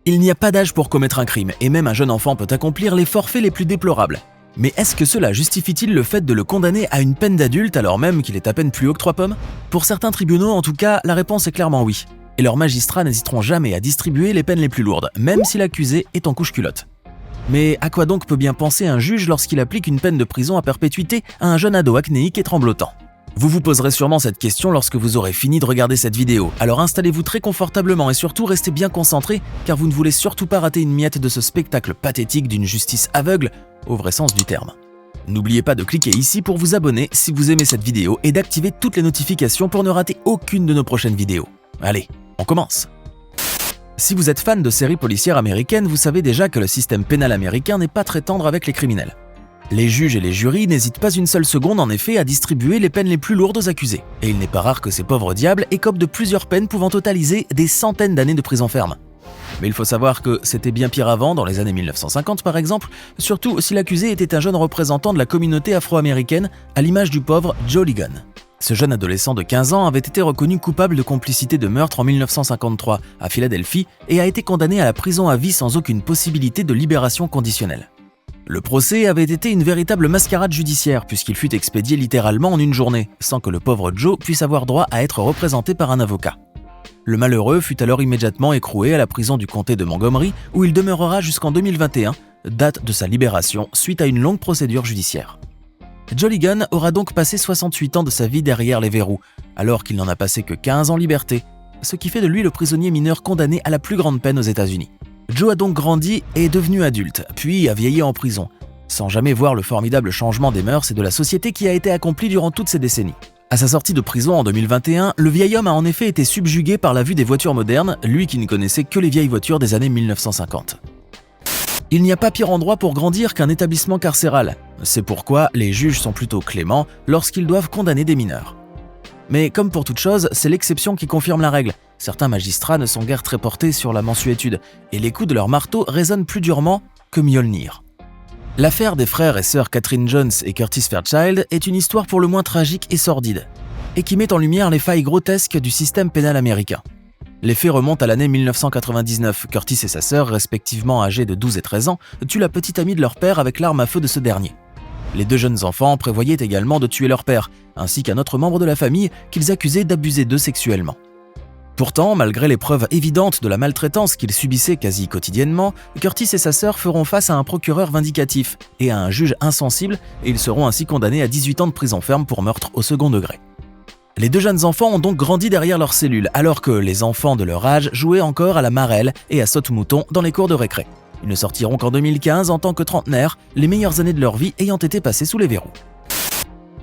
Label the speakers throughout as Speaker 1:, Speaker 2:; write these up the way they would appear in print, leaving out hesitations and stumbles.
Speaker 1: Il n'y a pas d'âge pour commettre un crime, et même un jeune enfant peut accomplir les forfaits les plus déplorables. Mais est-ce que cela justifie-t-il le fait de le condamner à une peine d'adulte alors même qu'il est à peine plus haut que 3 pommes? Pour certains tribunaux, en tout cas, la réponse est clairement oui. Et leurs magistrats n'hésiteront jamais à distribuer les peines les plus lourdes, même si l'accusé est en couche-culotte. Mais à quoi donc peut bien penser un juge lorsqu'il applique une peine de prison à perpétuité à un jeune ado acnéique et tremblotant? Vous vous poserez sûrement cette question lorsque vous aurez fini de regarder cette vidéo, alors installez-vous très confortablement et surtout restez bien concentrés car vous ne voulez surtout pas rater une miette de ce spectacle pathétique d'une justice aveugle au vrai sens du terme. N'oubliez pas de cliquer ici pour vous abonner si vous aimez cette vidéo et d'activer toutes les notifications pour ne rater aucune de nos prochaines vidéos. Allez, on commence! Si vous êtes fan de séries policières américaines, vous savez déjà que le système pénal américain n'est pas très tendre avec les criminels. Les juges et les jurys n'hésitent pas une seule seconde en effet à distribuer les peines les plus lourdes aux accusés. Et il n'est pas rare que ces pauvres diables écopent de plusieurs peines pouvant totaliser des centaines d'années de prison ferme. Mais il faut savoir que c'était bien pire avant, dans les années 1950 par exemple, surtout si l'accusé était un jeune représentant de la communauté afro-américaine, à l'image du pauvre Joe Ligon. Ce jeune adolescent de 15 ans avait été reconnu coupable de complicité de meurtre en 1953 à Philadelphie et a été condamné à la prison à vie sans aucune possibilité de libération conditionnelle. Le procès avait été une véritable mascarade judiciaire puisqu'il fut expédié littéralement en une journée, sans que le pauvre Joe puisse avoir droit à être représenté par un avocat. Le malheureux fut alors immédiatement écroué à la prison du comté de Montgomery où il demeurera jusqu'en 2021, date de sa libération suite à une longue procédure judiciaire. Joe Ligon aura donc passé 68 ans de sa vie derrière les verrous, alors qu'il n'en a passé que 15 en liberté, ce qui fait de lui le prisonnier mineur condamné à la plus grande peine aux États-Unis. Joe a donc grandi et est devenu adulte, puis a vieilli en prison, sans jamais voir le formidable changement des mœurs et de la société qui a été accompli durant toutes ces décennies. À sa sortie de prison en 2021, le vieil homme a en effet été subjugué par la vue des voitures modernes, lui qui ne connaissait que les vieilles voitures des années 1950. Il n'y a pas pire endroit pour grandir qu'un établissement carcéral. C'est pourquoi les juges sont plutôt cléments lorsqu'ils doivent condamner des mineurs. Mais comme pour toute chose, c'est l'exception qui confirme la règle. Certains magistrats ne sont guère très portés sur la mansuétude, et les coups de leur marteau résonnent plus durement que Mjolnir. L'affaire des frères et sœurs Catherine Jones et Curtis Fairchild est une histoire pour le moins tragique et sordide, et qui met en lumière les failles grotesques du système pénal américain. Les faits remontent à l'année 1999. Curtis et sa sœur, respectivement âgés de 12 et 13 ans, tuent la petite amie de leur père avec l'arme à feu de ce dernier. Les deux jeunes enfants prévoyaient également de tuer leur père, ainsi qu'un autre membre de la famille qu'ils accusaient d'abuser d'eux sexuellement. Pourtant, malgré les preuves évidentes de la maltraitance qu'ils subissaient quasi quotidiennement, Curtis et sa sœur feront face à un procureur vindicatif et à un juge insensible et ils seront ainsi condamnés à 18 ans de prison ferme pour meurtre au second degré. Les deux jeunes enfants ont donc grandi derrière leurs cellules, alors que les enfants de leur âge jouaient encore à la marelle et à saute-mouton dans les cours de récré. Ils ne sortiront qu'en 2015 en tant que trentenaires, les meilleures années de leur vie ayant été passées sous les verrous.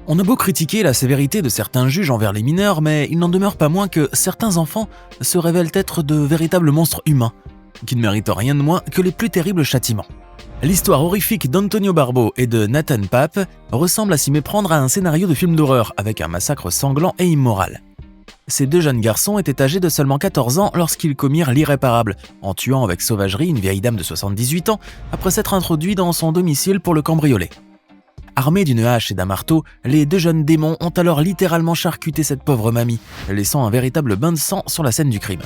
Speaker 1: On a beau critiquer la sévérité de certains juges envers les mineurs, mais il n'en demeure pas moins que certains enfants se révèlent être de véritables monstres humains, qui ne méritent rien de moins que les plus terribles châtiments. L'histoire horrifique d'Antonio Barbeau et de Nathan Pape ressemble à s'y méprendre à un scénario de film d'horreur avec un massacre sanglant et immoral. Ces deux jeunes garçons étaient âgés de seulement 14 ans lorsqu'ils commirent l'irréparable, en tuant avec sauvagerie une vieille dame de 78 ans après s'être introduits dans son domicile pour le cambrioler. Armés d'une hache et d'un marteau, les deux jeunes démons ont alors littéralement charcuté cette pauvre mamie, laissant un véritable bain de sang sur la scène du crime.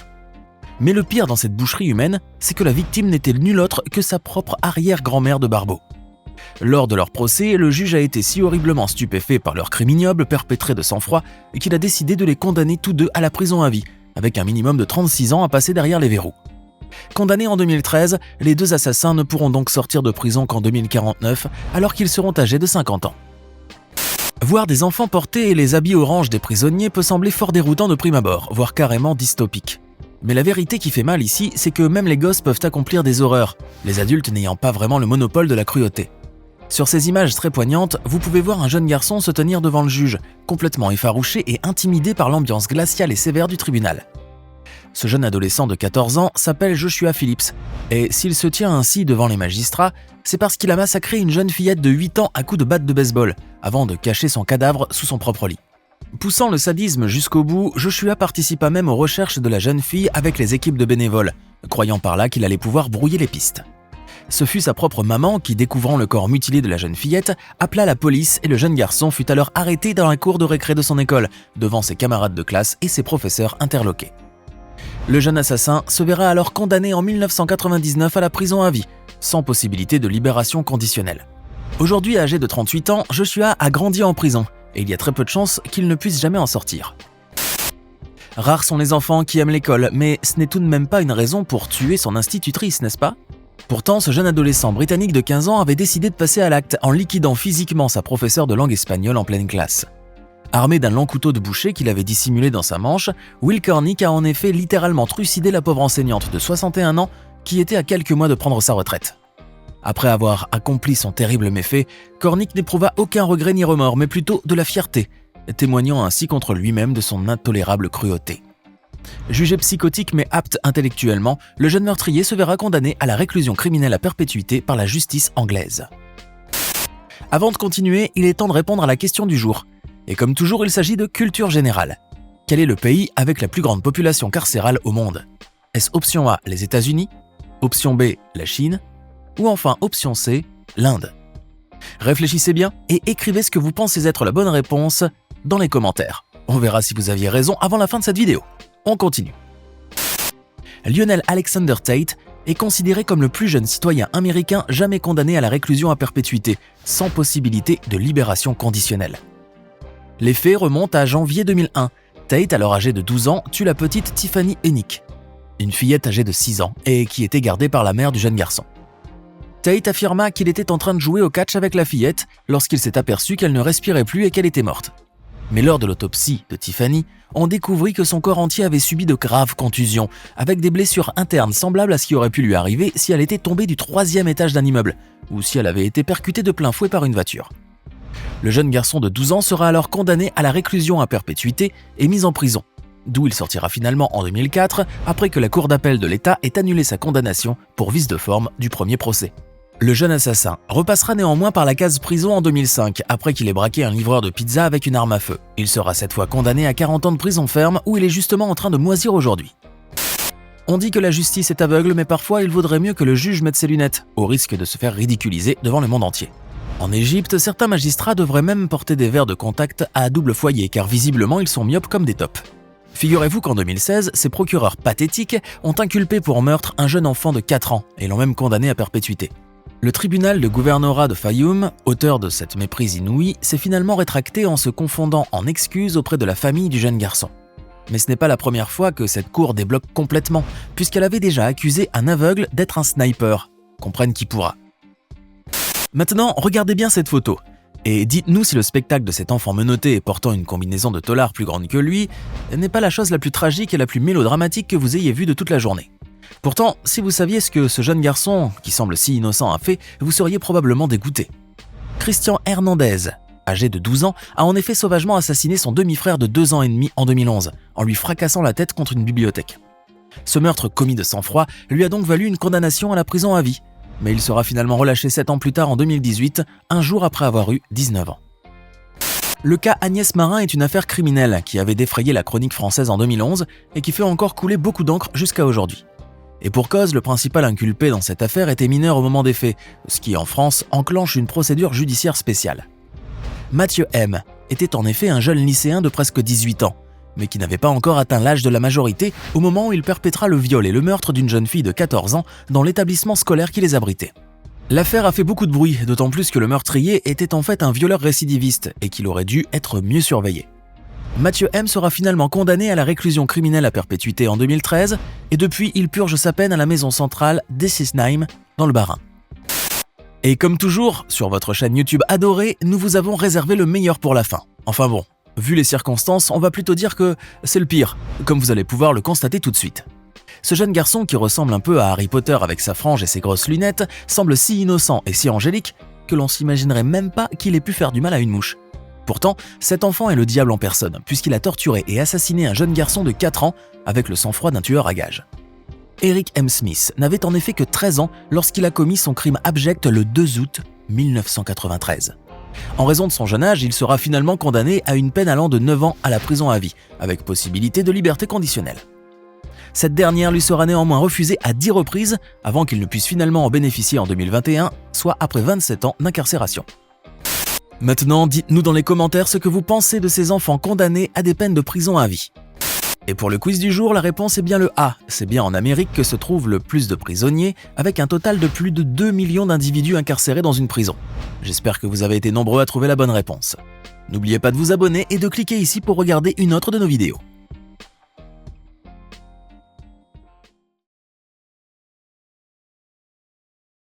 Speaker 1: Mais le pire dans cette boucherie humaine, c'est que la victime n'était nulle autre que sa propre arrière-grand-mère de Barbeau. Lors de leur procès, le juge a été si horriblement stupéfait par leur crime ignoble perpétré de sang-froid qu'il a décidé de les condamner tous deux à la prison à vie, avec un minimum de 36 ans à passer derrière les verrous. Condamnés en 2013, les deux assassins ne pourront donc sortir de prison qu'en 2049, alors qu'ils seront âgés de 50 ans. Voir des enfants porter les habits orange des prisonniers peut sembler fort déroutant de prime abord, voire carrément dystopique. Mais la vérité qui fait mal ici, c'est que même les gosses peuvent accomplir des horreurs, les adultes n'ayant pas vraiment le monopole de la cruauté. Sur ces images très poignantes, vous pouvez voir un jeune garçon se tenir devant le juge, complètement effarouché et intimidé par l'ambiance glaciale et sévère du tribunal. Ce jeune adolescent de 14 ans s'appelle Joshua Phillips, et s'il se tient ainsi devant les magistrats, c'est parce qu'il a massacré une jeune fillette de 8 ans à coups de batte de baseball, avant de cacher son cadavre sous son propre lit. Poussant le sadisme jusqu'au bout, Joshua participa même aux recherches de la jeune fille avec les équipes de bénévoles, croyant par là qu'il allait pouvoir brouiller les pistes. Ce fut sa propre maman qui, découvrant le corps mutilé de la jeune fillette, appela la police et le jeune garçon fut alors arrêté dans la cour de récré de son école, devant ses camarades de classe et ses professeurs interloqués. Le jeune assassin se verra alors condamné en 1999 à la prison à vie, sans possibilité de libération conditionnelle. Aujourd'hui âgé de 38 ans, Joshua a grandi en prison, et il y a très peu de chances qu'il ne puisse jamais en sortir. Rares sont les enfants qui aiment l'école, mais ce n'est tout de même pas une raison pour tuer son institutrice, n'est-ce pas ? Pourtant, ce jeune adolescent britannique de 15 ans avait décidé de passer à l'acte en liquidant physiquement sa professeure de langue espagnole en pleine classe. Armé d'un long couteau de boucher qu'il avait dissimulé dans sa manche, Will Cornick a en effet littéralement trucidé la pauvre enseignante de 61 ans qui était à quelques mois de prendre sa retraite. Après avoir accompli son terrible méfait, Cornick n'éprouva aucun regret ni remords, mais plutôt de la fierté, témoignant ainsi contre lui-même de son intolérable cruauté. Jugé psychotique mais apte intellectuellement, le jeune meurtrier se verra condamné à la réclusion criminelle à perpétuité par la justice anglaise. Avant de continuer, il est temps de répondre à la question du jour. Et comme toujours, il s'agit de culture générale. Quel est le pays avec la plus grande population carcérale au monde ? Est-ce option A, les États-Unis ? Option B, la Chine ? Ou enfin option C, l'Inde ? Réfléchissez bien et écrivez ce que vous pensez être la bonne réponse dans les commentaires. On verra si vous aviez raison avant la fin de cette vidéo. On continue. Lionel Alexander Tate est considéré comme le plus jeune citoyen américain jamais condamné à la réclusion à perpétuité, sans possibilité de libération conditionnelle. Les faits remontent à janvier 2001. Tate, alors âgé de 12 ans, tue la petite Tiffany Ennick, une fillette âgée de 6 ans et qui était gardée par la mère du jeune garçon. Tate affirma qu'il était en train de jouer au catch avec la fillette lorsqu'il s'est aperçu qu'elle ne respirait plus et qu'elle était morte. Mais lors de l'autopsie de Tiffany, on découvrit que son corps entier avait subi de graves contusions, avec des blessures internes semblables à ce qui aurait pu lui arriver si elle était tombée du 3e étage d'un immeuble, ou si elle avait été percutée de plein fouet par une voiture. Le jeune garçon de 12 ans sera alors condamné à la réclusion à perpétuité et mis en prison, d'où il sortira finalement en 2004, après que la Cour d'appel de l'État ait annulé sa condamnation pour vice de forme du premier procès. Le jeune assassin repassera néanmoins par la case prison en 2005, après qu'il ait braqué un livreur de pizza avec une arme à feu. Il sera cette fois condamné à 40 ans de prison ferme, où il est justement en train de moisir aujourd'hui. On dit que la justice est aveugle, mais parfois il vaudrait mieux que le juge mette ses lunettes, au risque de se faire ridiculiser devant le monde entier. En Égypte, certains magistrats devraient même porter des verres de contact à double foyer, car visiblement ils sont myopes comme des tops. Figurez-vous qu'en 2016, ces procureurs pathétiques ont inculpé pour meurtre un jeune enfant de 4 ans et l'ont même condamné à perpétuité. Le tribunal de gouvernorat de Fayoum, auteur de cette méprise inouïe, s'est finalement rétracté en se confondant en excuses auprès de la famille du jeune garçon. Mais ce n'est pas la première fois que cette cour débloque complètement, puisqu'elle avait déjà accusé un aveugle d'être un sniper. Comprenne qui pourra. Maintenant, regardez bien cette photo. Et dites-nous si le spectacle de cet enfant menotté et portant une combinaison de tôlards plus grande que lui n'est pas la chose la plus tragique et la plus mélodramatique que vous ayez vue de toute la journée. Pourtant, si vous saviez ce que ce jeune garçon, qui semble si innocent, a fait, vous seriez probablement dégoûté. Christian Hernandez, âgé de 12 ans, a en effet sauvagement assassiné son demi-frère de 2 ans et demi en 2011, en lui fracassant la tête contre une bibliothèque. Ce meurtre commis de sang-froid lui a donc valu une condamnation à la prison à vie, mais il sera finalement relâché 7 ans plus tard en 2018, un jour après avoir eu 19 ans. Le cas Agnès Marin est une affaire criminelle qui avait défrayé la chronique française en 2011 et qui fait encore couler beaucoup d'encre jusqu'à aujourd'hui. Et pour cause, le principal inculpé dans cette affaire était mineur au moment des faits, ce qui en France enclenche une procédure judiciaire spéciale. Mathieu M. était en effet un jeune lycéen de presque 18 ans, mais qui n'avait pas encore atteint l'âge de la majorité au moment où il perpétra le viol et le meurtre d'une jeune fille de 14 ans dans l'établissement scolaire qui les abritait. L'affaire a fait beaucoup de bruit, d'autant plus que le meurtrier était en fait un violeur récidiviste et qu'il aurait dû être mieux surveillé. Mathieu M sera finalement condamné à la réclusion criminelle à perpétuité en 2013 et depuis il purge sa peine à la maison centrale d'Essisheim dans le Bas-Rhin. Et comme toujours, sur votre chaîne YouTube adorée, nous vous avons réservé le meilleur pour la fin. Enfin bon, vu les circonstances, on va plutôt dire que c'est le pire, comme vous allez pouvoir le constater tout de suite. Ce jeune garçon qui ressemble un peu à Harry Potter avec sa frange et ses grosses lunettes semble si innocent et si angélique que l'on s'imaginerait même pas qu'il ait pu faire du mal à une mouche. Pourtant, cet enfant est le diable en personne, puisqu'il a torturé et assassiné un jeune garçon de 4 ans avec le sang-froid d'un tueur à gages. Eric M. Smith n'avait en effet que 13 ans lorsqu'il a commis son crime abject le 2 août 1993. En raison de son jeune âge, il sera finalement condamné à une peine allant de 9 ans à la prison à vie, avec possibilité de liberté conditionnelle. Cette dernière lui sera néanmoins refusée à 10 reprises avant qu'il ne puisse finalement en bénéficier en 2021, soit après 27 ans d'incarcération. Maintenant, dites-nous dans les commentaires ce que vous pensez de ces enfants condamnés à des peines de prison à vie. Et pour le quiz du jour, la réponse est bien le A. C'est bien en Amérique que se trouve le plus de prisonniers, avec un total de plus de 2 millions d'individus incarcérés dans une prison. J'espère que vous avez été nombreux à trouver la bonne réponse. N'oubliez pas de vous abonner et de cliquer ici pour regarder une autre de nos vidéos.